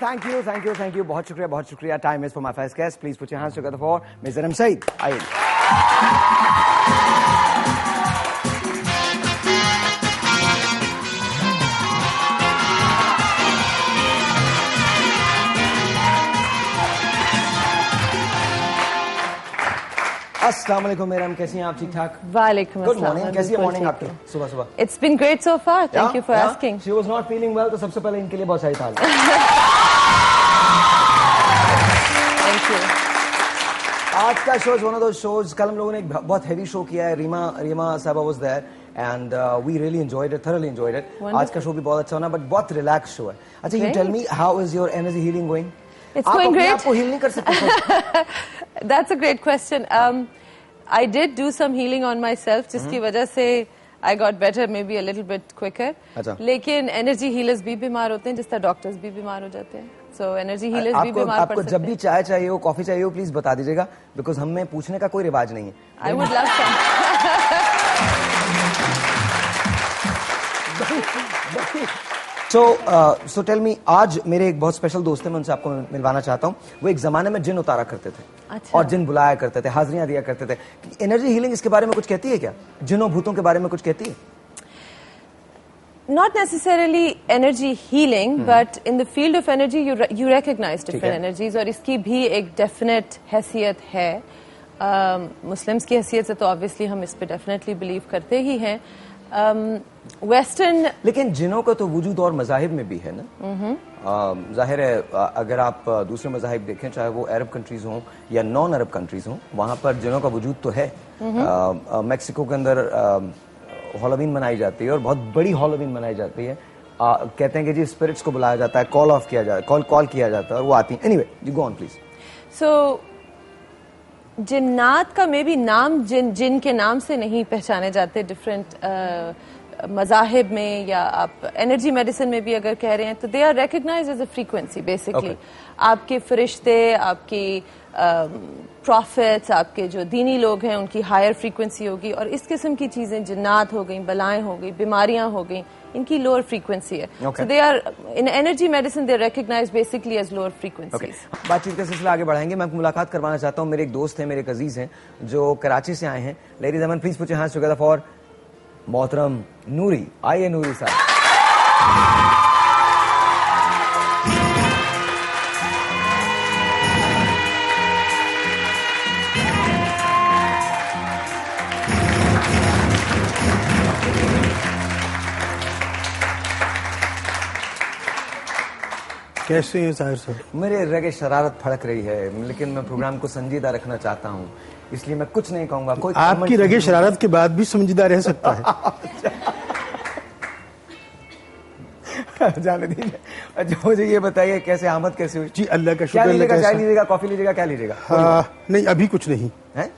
Thank you बहुत शुक्रिया time is for my first guest please put your hands together for miss जरम सईद आइए अस्सलाम वालेकुम मैडम कैसी हैं आप ठीक ठाक वालेकुम गुड मॉर्निंग कैसी है मॉर्निंग आपकी सुबह सुबह it's been great so far thank you for asking she was not feeling well तो सबसे पहले इनके लिए बहुत सारी तालियां थैंक यू आज का show is one of those shows कल हम लोगों ने एक बहुत हैवी शो किया है रीमा साहबा was there and we really enjoyed it thoroughly enjoyed it आज का शो भी बहुत अच्छा होना बट बहुत रिलैक्स शो है अच्छा you tell me how is your energy healing going It's going great. आपको हील नहीं कर सकते That's a great question. I did do some healing on myself, जिसकी वजह से I got better maybe a little bit quicker. अच्छा. लेकिन energy healers भी बीमार होते हैं, जिस तरह डॉक्टर्स भी बीमार हो जाते हैं. So energy healers भी बीमार पड़ सकते हैं. आपको जब भी चाय चाहिए हो, कॉफी चाहिए हो, प्लीज बता दीजिएगा, बिकॉज हमें पूछने का कोई रिवाज नहीं है. I would love some. So tell me, आज मेरे एक बहुत स्पेशल दोस्त हैं, मैं उनसे आपको मिलवाना चाहता हूँ. वो एक जमाने में जिन उतारा करते थे. अच्छा. और जिन बुलाया करते थे, हाजिरियां दिया करते थे. एनर्जी हीलिंग इसके बारे में कुछ कहती है क्या? जिनों भूतों के बारे में कुछ कहती है? Not necessarily energy healing, but in the field of energy you recognize different energies और इसकी भी एक definite हैसियत है. मुस्लिम्स की हैसियत से तो obviously हम इस पे definitely believe करते ही हैं. वेस्टर्न लेकिन जिनों का तो वजूद और मजाहिब में भी है ना. जाहिर है अगर आप दूसरे मजाहिब देखें चाहे वो अरब कंट्रीज हों या नॉन अरब कंट्रीज हों वहां पर जिनों का वजूद तो है. मेक्सिको के अंदर हॉलोवीन मनाई जाती है और बहुत बड़ी हॉलोवीन मनाई जाती है. कहते हैं कि जी स्पिरिट्स को बुलाया जाता है, कॉल ऑफ किया जाता है, कॉल किया जाता है और वो आती है. Anyway you go on please. So जिन्नात का मे बी नाम जिन के नाम से नहीं पहचाने जाते डिफरेंट मजाहिब में या आप एनर्जी मेडिसिन में भी अगर कह रहे हैं तो they are recognized as a frequency basically. आपके फरिश्ते, आपकी प्रॉफिट्स, आपके जो दीनी लोग हैं उनकी हायर फ्रीक्वेंसी होगी और इस किस्म की चीजें जिन्नात हो गई, बलाएं हो गई, बीमारियां हो गई, इनकी लोअर फ्रीक्वेंसी है. So they are in energy medicine they recognized basically as lower frequencies. बातचीत का सिलसिला आगे बढ़ाएंगे. मैं आपको मुलाकात करवाना चाहता हूँ. मेरे एक दोस्त हैं, मेरे एक अजीज हैं जो कराची से आए हैं. Ladies and please put your hands together for मोहतरम नूरी. आइए नूरी साहब. कैसे हैं साहिर साहब? मेरे रगे शरारत फड़क रही है लेकिन मैं प्रोग्राम को संजीदा रखना चाहता हूँ इसलिए मैं कुछ नहीं कहूंगा. कोई आपकी रगे शरारत के बाद भी संजीदा रह सकता है. जाने दीजिए. अच्छा मुझे ये बताइए कैसे आमद कैसे हुई? जी अल्लाह का शुक्र. क्या लीजिएगा? चाय लीजिएगा, कॉफी लीजिएगा, क्या लीजिएगा? नहीं अभी कुछ नहीं है.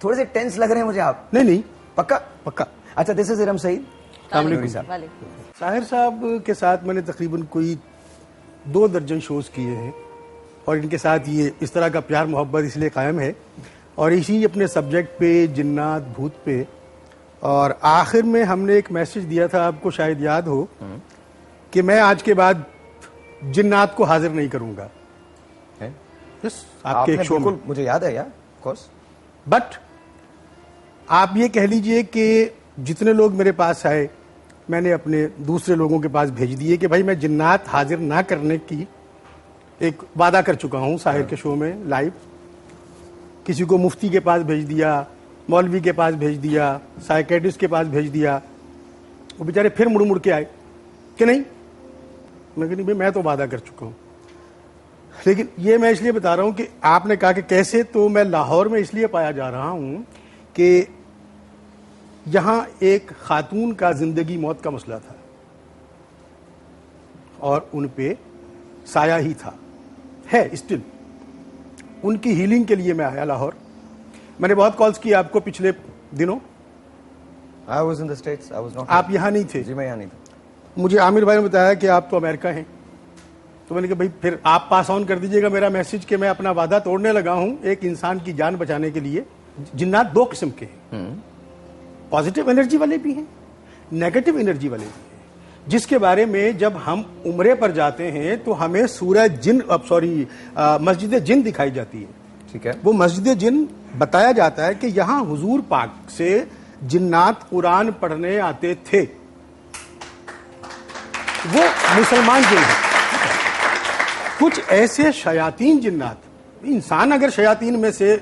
थोड़े से टेंस लग रहे हैं मुझे आप. नहीं पक्का पक्का. अच्छा दिस इज इरम सईद. साहिर साहब के साथ मैंने तकरीबन कोई 2 दर्जन शोज किए हैं और इनके साथ ये इस तरह का प्यार मोहब्बत इसलिए कायम है और इसी अपने सब्जेक्ट पे जिन्नात भूत पे. और आखिर में हमने एक मैसेज दिया था, आपको शायद याद हो, कि मैं आज के बाद जिन्नात को हाजिर नहीं करूंगा. आपके एक शो में मुझे याद है यार ऑफ कोर्स. बट आप ये कह लीजिए कि जितने लोग मेरे पास आए मैंने अपने दूसरे लोगों के पास भेज दिए कि भाई मैं जिन्नात हाजिर ना करने की एक वादा कर चुका हूं साहिर के शो में लाइव. किसी को मुफ्ती के पास भेज दिया, मौलवी के पास भेज दिया, साइकेट्रिस्ट के पास भेज दिया. वो बेचारे फिर मुड़ मुड़ के आए कि नहीं. मैं कहा मैं तो वादा कर चुका हूं. लेकिन ये मैं इसलिए बता रहा हूं कि आपने कहा कि कैसे, तो मैं लाहौर में इसलिए पाया जा रहा हूं कि यहां एक खातून का जिंदगी मौत का मसला था और उन पे साया ही था, है स्टिल. उनकी हीलिंग के लिए मैं आया लाहौर. मैंने बहुत कॉल्स किए आपको पिछले दिनों. I was in the States. I was not. आप यहां नहीं थे? जी मैं यहां नहीं था. मुझे आमिर भाई ने बताया कि आप तो अमेरिका हैं. तो मैंने कहा भाई फिर आप पास ऑन कर दीजिएगा मेरा मैसेज कि मैं अपना वादा तोड़ने लगा हूं एक इंसान की जान बचाने के लिए. जिन्नात 2 किस्म के हैं. पॉजिटिव एनर्जी वाले भी हैं, नेगेटिव एनर्जी वाले भी हैं. जिसके बारे में जब हम उम्रे पर जाते हैं तो हमें मस्जिद जिन दिखाई जाती है। ठीक है। वो मस्जिद जिन बताया जाता है कि यहां हुजूर पाक से जिन्नात कुरान पढ़ने आते थे। वो मुसलमान जिन है। कुछ ऐसे शयातीन जिन्नात, इंसान अगर शयातीन में से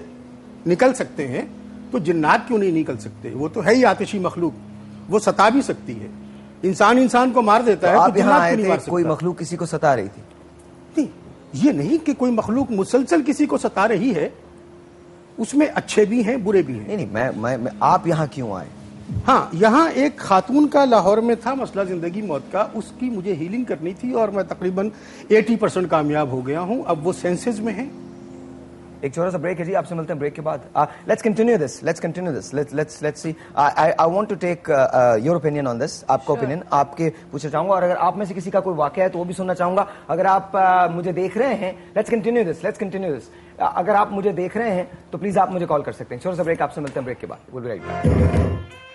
निकल सकते हैं तो जिन्नात क्यों नहीं निकल सकते? वो तो है ही आतिशी मखलूक, वो सता भी सकती है। इंसान को मार देता है तो तो आप यहाँ आए नहीं मार थे, सकता। कोई मखलूक किसी को सता रही थी? नहीं, ये नहीं कि कोई मखलूक मुसलसल किसी को सता रही है, उसमें अच्छे भी हैं बुरे भी हैं। नहीं, मैं आप यहाँ क्यों आए? हाँ, यहाँ एक खातून का लाहौर में था मसला जिंदगी मौत का, उसकी मुझे हीलिंग करनी थी और मैं तकरीबन 80% कामयाब हो गया हूँ। अब वो सेंसेस में है। एक छोटा सा ब्रेक है जी, आपसे मिलते हैं ब्रेक के बाद। Let's continue this let's see. I want to take your opinion on this. आपका ओपिनियन आपके पूछना चाहूंगा, और अगर आप में से किसी का कोई वाकया है तो वो भी सुनना चाहूंगा। अगर आप मुझे देख रहे हैं, लेट्स कंटिन्यू दिस। अगर आप मुझे देख रहे हैं तो प्लीज आप मुझे कॉल कर सकते हैं। छोटा सा ब्रेक, आपसे मिलते हैं ब्रेक के बाद। Will be right back.